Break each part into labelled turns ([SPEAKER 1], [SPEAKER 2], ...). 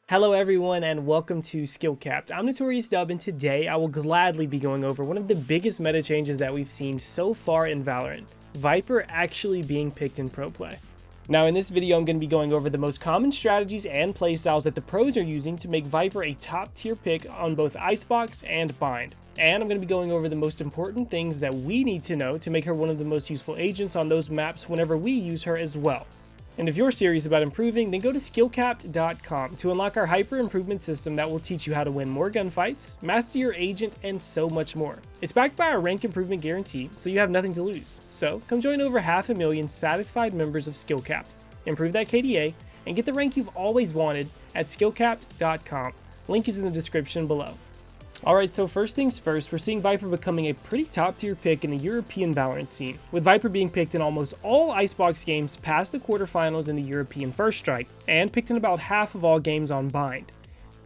[SPEAKER 1] Hello everyone and welcome to SkillCapped. I'm Notorious Dub and today I will gladly be going over one of the biggest meta changes that we've seen so far in Valorant, VIPER actually being picked in pro play. Now in this video I'm going to be going over the most common strategies and playstyles that the pros are using to make VIPER a top tier pick on both Icebox and Bind. And I'm going to be going over the most important things that we need to know to make her one of the most useful agents on those maps whenever we use her as well. And if you're serious about improving, then go to SkillCapped.com to unlock our hyper improvement system that will teach you how to win more gunfights, master your agent, and so much more. It's backed by our rank improvement guarantee, so you have nothing to lose. So come join over 500,000 satisfied members of SkillCapped, improve that KDA, and get the rank you've always wanted at SkillCapped.com. Link is in the description below. Alright, so first things first, we're seeing VIPER becoming a pretty top tier pick in the European Valorant scene, with VIPER being picked in almost all Icebox games past the quarterfinals in the European First Strike, and picked in about half of all games on Bind.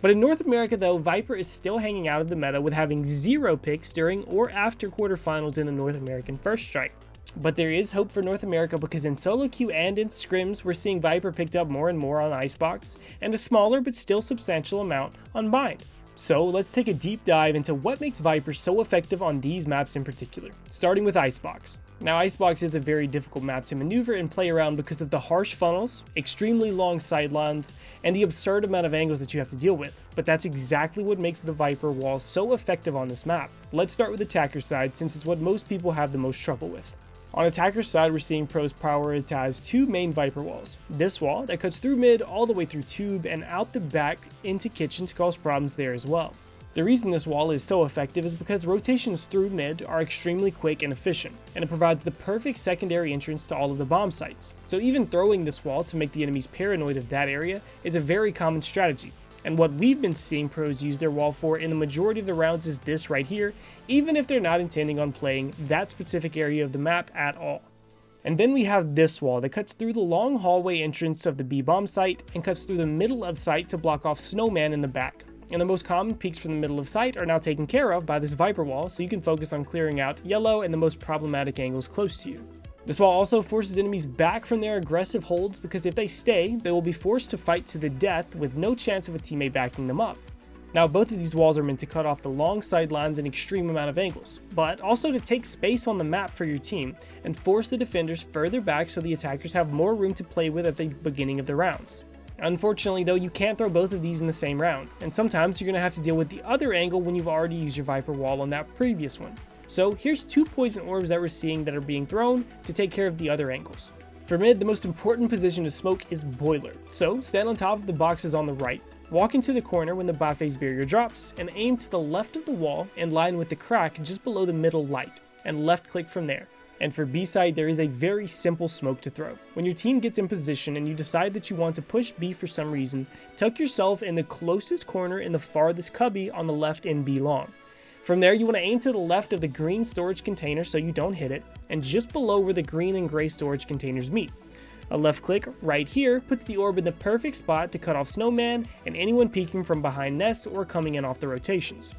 [SPEAKER 1] But in North America though, VIPER is still hanging out of the meta with having 0 picks during or after quarterfinals in the North American First Strike. But there is hope for North America because in solo queue and in scrims, we're seeing VIPER picked up more and more on Icebox, and a smaller but still substantial amount on Bind. So let's take a deep dive into what makes VIPER so effective on these maps in particular, starting with Icebox. Now Icebox is a very difficult map to maneuver and play around because of the harsh funnels, extremely long sidelines, and the absurd amount of angles that you have to deal with. But that's exactly what makes the VIPER wall so effective on this map. Let's start with attacker side since it's what most people have the most trouble with. On attacker's side, we're seeing pros prioritize 2 main VIPER walls. This wall that cuts through mid all the way through tube and out the back into kitchen to cause problems there as well. The reason this wall is so effective is because rotations through mid are extremely quick and efficient, and it provides the perfect secondary entrance to all of the bomb sites. So even throwing this wall to make the enemies paranoid of that area is a very common strategy. And what we've been seeing pros use their wall for in the majority of the rounds is this right here, even if they're not intending on playing that specific area of the map at all. And then we have this wall that cuts through the long hallway entrance of the B bomb site and cuts through the middle of site to block off Snowman in the back. And the most common peaks from the middle of site are now taken care of by this VIPER wall, so you can focus on clearing out yellow and the most problematic angles close to you. This wall also forces enemies back from their aggressive holds because if they stay, they will be forced to fight to the death with no chance of a teammate backing them up. Now both of these walls are meant to cut off the long sidelines and extreme amount of angles, but also to take space on the map for your team and force the defenders further back so the attackers have more room to play with at the beginning of the rounds. Unfortunately though, you can't throw both of these in the same round, and sometimes you're going to have to deal with the other angle when you've already used your VIPER wall on that previous one. So here's 2 poison orbs that we're seeing that are being thrown to take care of the other angles. For mid, the most important position to smoke is boiler, so stand on top of the boxes on the right, walk into the corner when the bot phase barrier drops, and aim to the left of the wall in line with the crack just below the middle light, and left click from there. And for B side, there is a very simple smoke to throw. When your team gets in position and you decide that you want to push B for some reason, tuck yourself in the closest corner in the farthest cubby on the left in B long. From there, you want to aim to the left of the green storage container so you don't hit it, and just below where the green and gray storage containers meet. A left click right here puts the orb in the perfect spot to cut off Snowman and anyone peeking from behind nest or coming in off the rotations.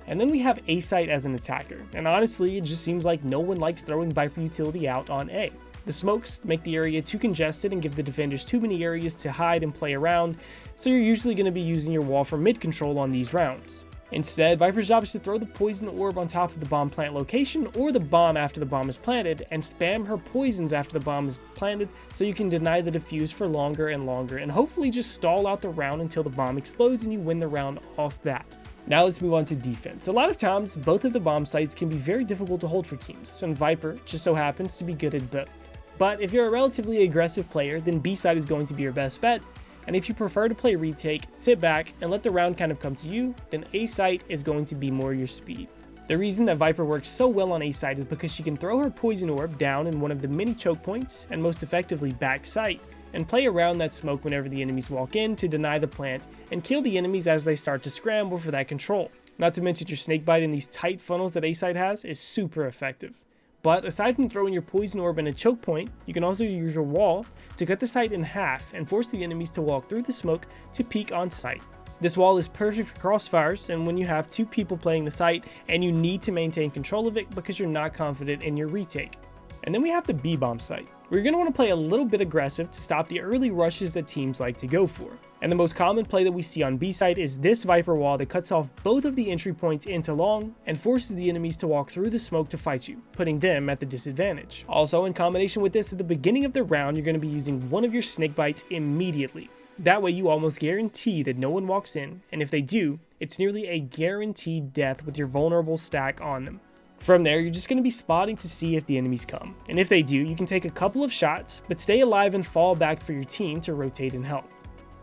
[SPEAKER 1] And then we have A site as an attacker, and honestly it just seems like no one likes throwing VIPER utility out on A. The smokes make the area too congested and give the defenders too many areas to hide and play around, so you're usually going to be using your wall for mid control on these rounds. Instead, VIPER's job is to throw the poison orb on top of the bomb plant location or the bomb after the bomb is planted and spam her poisons after the bomb is planted so you can deny the defuse for longer and longer and hopefully just stall out the round until the bomb explodes and you win the round off that. Now let's move on to defense. A lot of times, both of the bomb sites can be very difficult to hold for teams, and VIPER just so happens to be good at both. But if you're a relatively aggressive player, then B side is going to be your best bet. And if you prefer to play retake, sit back, and let the round kind of come to you, then A site is going to be more your speed. The reason that VIPER works so well on A site is because she can throw her poison orb down in one of the many choke points, and most effectively back site, and play around that smoke whenever the enemies walk in to deny the plant, and kill the enemies as they start to scramble for that control. Not to mention your snakebite in these tight funnels that A site has is super effective. But aside from throwing your poison orb in a choke point, you can also use your wall to cut the site in half and force the enemies to walk through the smoke to peek on site. This wall is perfect for crossfires and when you have 2 people playing the site and you need to maintain control of it because you're not confident in your retake. And then we have the B bomb site. We're going to want to play a little bit aggressive to stop the early rushes that teams like to go for. And the most common play that we see on B side is this Viper wall that cuts off both of the entry points into long and forces the enemies to walk through the smoke to fight you, putting them at the disadvantage. Also, in combination with this, at the beginning of the round, you're going to be using one of your snake bites immediately. That way you almost guarantee that no one walks in, and if they do, it's nearly a guaranteed death with your vulnerable stack on them. From there, you're just going to be spotting to see if the enemies come, and if they do, you can take a couple of shots, but stay alive and fall back for your team to rotate and help.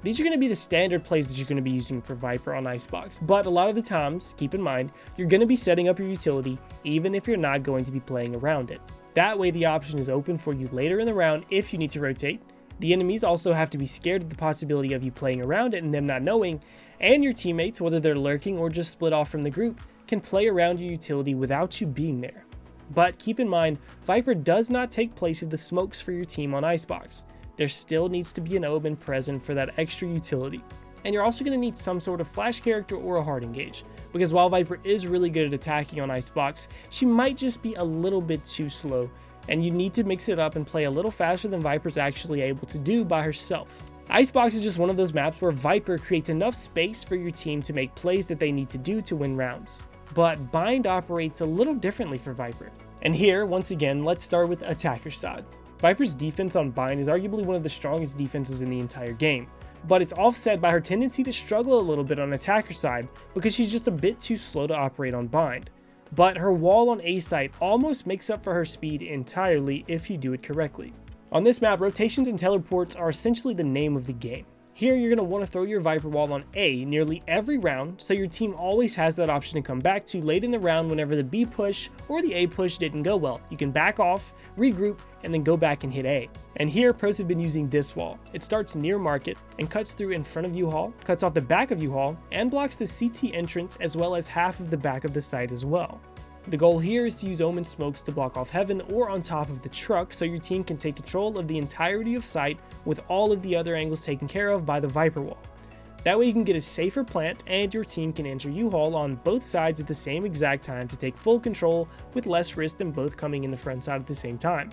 [SPEAKER 1] These are going to be the standard plays that you're going to be using for Viper on Icebox, but a lot of the times, keep in mind, you're going to be setting up your utility even if you're not going to be playing around it. That way the option is open for you later in the round if you need to rotate. The enemies also have to be scared of the possibility of you playing around it and them not knowing, and your teammates, whether they're lurking or just split off from the group, can play around your utility without you being there. But keep in mind, Viper does not take place of the smokes for your team on Icebox. There still needs to be an omen present for that extra utility. And you're also going to need some sort of flash character or a hard engage, because while Viper is really good at attacking on Icebox, she might just be a little bit too slow, and you need to mix it up and play a little faster than Viper's actually able to do by herself. Icebox is just one of those maps where Viper creates enough space for your team to make plays that they need to do to win rounds. But Bind operates a little differently for Viper. And here, once again, let's start with attacker side. Viper's defense on Bind is arguably one of the strongest defenses in the entire game, but it's offset by her tendency to struggle a little bit on attacker side because she's just a bit too slow to operate on Bind. But her wall on A site almost makes up for her speed entirely if you do it correctly. On this map, rotations and teleports are essentially the name of the game. Here, you're going to want to throw your Viper wall on A nearly every round, so your team always has that option to come back to late in the round whenever the B push or the A push didn't go well. You can back off, regroup, and then go back and hit A. And here, pros have been using this wall. It starts near market and cuts through in front of U-Haul, cuts off the back of U-Haul, and blocks the CT entrance as well as half of the back of the site as well. The goal here is to use Omen smokes to block off heaven or on top of the truck so your team can take control of the entirety of site with all of the other angles taken care of by the Viper wall. That way you can get a safer plant and your team can enter U-Haul on both sides at the same exact time to take full control with less risk than both coming in the front side at the same time.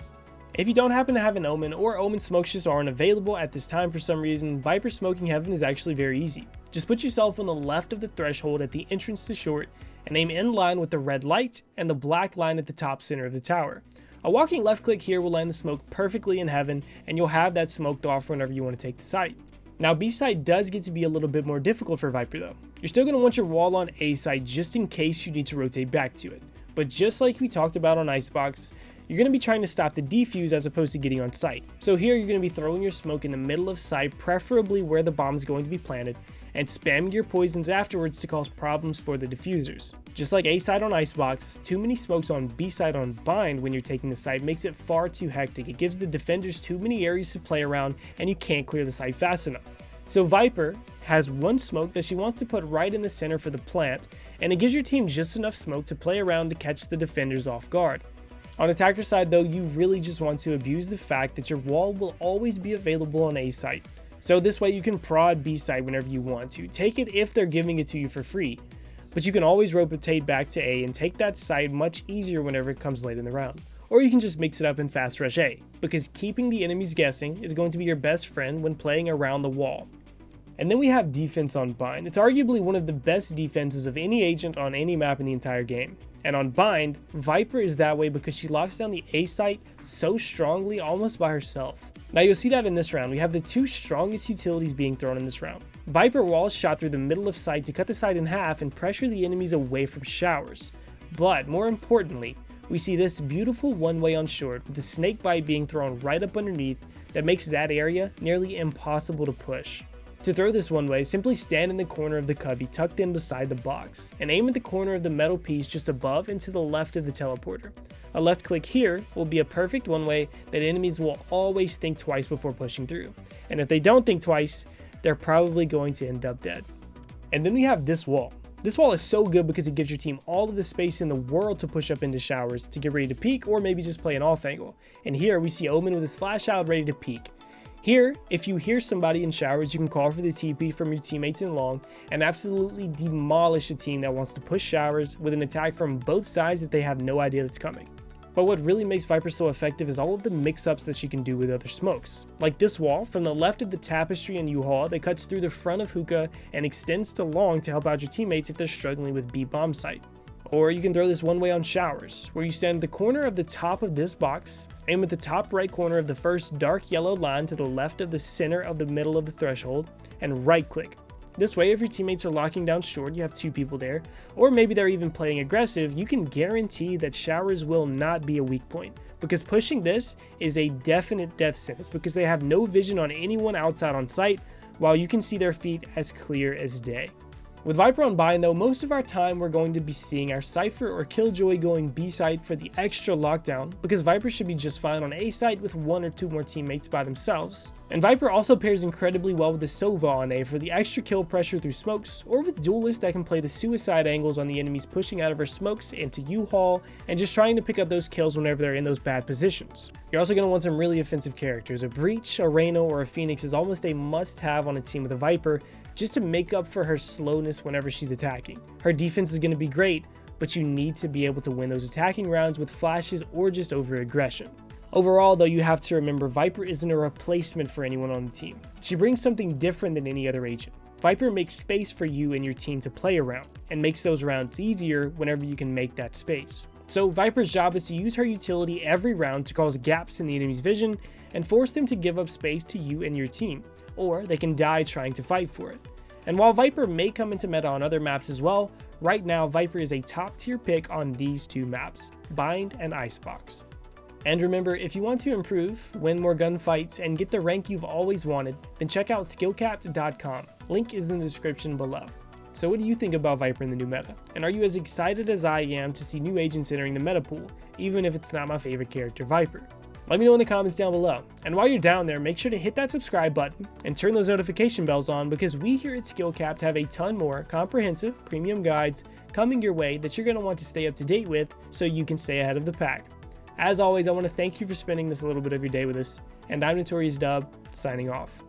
[SPEAKER 1] If you don't happen to have an Omen or Omen smokes just aren't available at this time for some reason, Viper smoking heaven is actually very easy. Just put yourself on the left of the threshold at the entrance to short and aim in line with the red light and the black line at the top center of the tower. A walking left click here will land the smoke perfectly in heaven and you'll have that smoked off whenever you want to take the site. Now B site does get to be a little bit more difficult for Viper though. You're still going to want your wall on A site just in case you need to rotate back to it. But just like we talked about on Icebox, you're going to be trying to stop the defuse as opposed to getting on site. So here you're going to be throwing your smoke in the middle of site, preferably where the bomb is going to be planted, and spamming your poisons afterwards to cause problems for the diffusers. Just like A side on Icebox, too many smokes on B side on Bind when you're taking the site makes it far too hectic. It gives the defenders too many areas to play around and you can't clear the site fast enough. So Viper has one smoke that she wants to put right in the center for the plant, and it gives your team just enough smoke to play around to catch the defenders off guard. On attacker side though, you really just want to abuse the fact that your wall will always be available on A site. So this way you can prod B site whenever you want to. Take it if they're giving it to you for free. But you can always rotate back to A and take that site much easier whenever it comes late in the round. Or you can just mix it up and fast rush A, because keeping the enemies guessing is going to be your best friend when playing around the wall. And then we have defense on Bind. It's arguably one of the best defenses of any agent on any map in the entire game. And on Bind, Viper is that way because she locks down the A site so strongly almost by herself. Now you'll see that in this round, we have the two strongest utilities being thrown in this round. Viper wall is shot through the middle of site to cut the site in half and pressure the enemies away from showers. But more importantly, we see this beautiful one-way on short with the snake bite being thrown right up underneath that makes that area nearly impossible to push. To throw this one way, simply stand in the corner of the cubby tucked in beside the box, and aim at the corner of the metal piece just above and to the left of the teleporter. A left click here will be a perfect one way that enemies will always think twice before pushing through, and if they don't think twice, they're probably going to end up dead. And then we have this wall. This wall is so good because it gives your team all of the space in the world to push up into showers to get ready to peek or maybe just play an off angle. And here we see Omen with his flash out ready to peek. Here, if you hear somebody in showers, you can call for the TP from your teammates in long and absolutely demolish a team that wants to push showers with an attack from both sides that they have no idea that's coming. But what really makes VIPER so effective is all of the mix-ups that she can do with other smokes. Like this wall from the left of the tapestry in U-Haul that cuts through the front of hookah and extends to long to help out your teammates if they're struggling with B bomb site. Or you can throw this one way on showers, where you stand at the corner of the top of this box, aim at the top right corner of the first dark yellow line to the left of the center of the middle of the threshold, and right click. This way, if your teammates are locking down short, you have two people there, or maybe they're even playing aggressive, you can guarantee that showers will not be a weak point, because pushing this is a definite death sentence because they have no vision on anyone outside on site, while you can see their feet as clear as day. With VIPER on bind though, most of our time we're going to be seeing our Cypher or Killjoy going B site for the extra lockdown, because VIPER should be just fine on A site with one or two more teammates by themselves. And VIPER also pairs incredibly well with the Sova on A for the extra kill pressure through smokes, or with Duelist that can play the suicide angles on the enemies pushing out of her smokes into U-Haul and just trying to pick up those kills whenever they're in those bad positions. You're also going to want some really offensive characters. A Breach, a Reyna, or a Phoenix is almost a must-have on a team with a VIPER, just to make up for her slowness whenever she's attacking. Her defense is going to be great, but you need to be able to win those attacking rounds with flashes or just over aggression. Overall though, you have to remember VIPER isn't a replacement for anyone on the team. She brings something different than any other agent. VIPER makes space for you and your team to play around, and makes those rounds easier whenever you can make that space. So VIPER's job is to use her utility every round to cause gaps in the enemy's vision and force them to give up space to you and your team, or they can die trying to fight for it. And while VIPER may come into meta on other maps as well, right now VIPER is a top tier pick on these two maps, Bind and Icebox. And remember, if you want to improve, win more gunfights, and get the rank you've always wanted, then check out SkillCapped.com. Link is in the description below. So what do you think about VIPER in the new meta? And are you as excited as I am to see new agents entering the meta pool, even if it's not my favorite character, VIPER? Let me know in the comments down below. And while you're down there, make sure to hit that subscribe button and turn those notification bells on, because we here at SkillCapped have a ton more comprehensive premium guides coming your way that you're going to want to stay up to date with so you can stay ahead of the pack. As always, I want to thank you for spending this little bit of your day with us, and I'm Notorious Dub, signing off.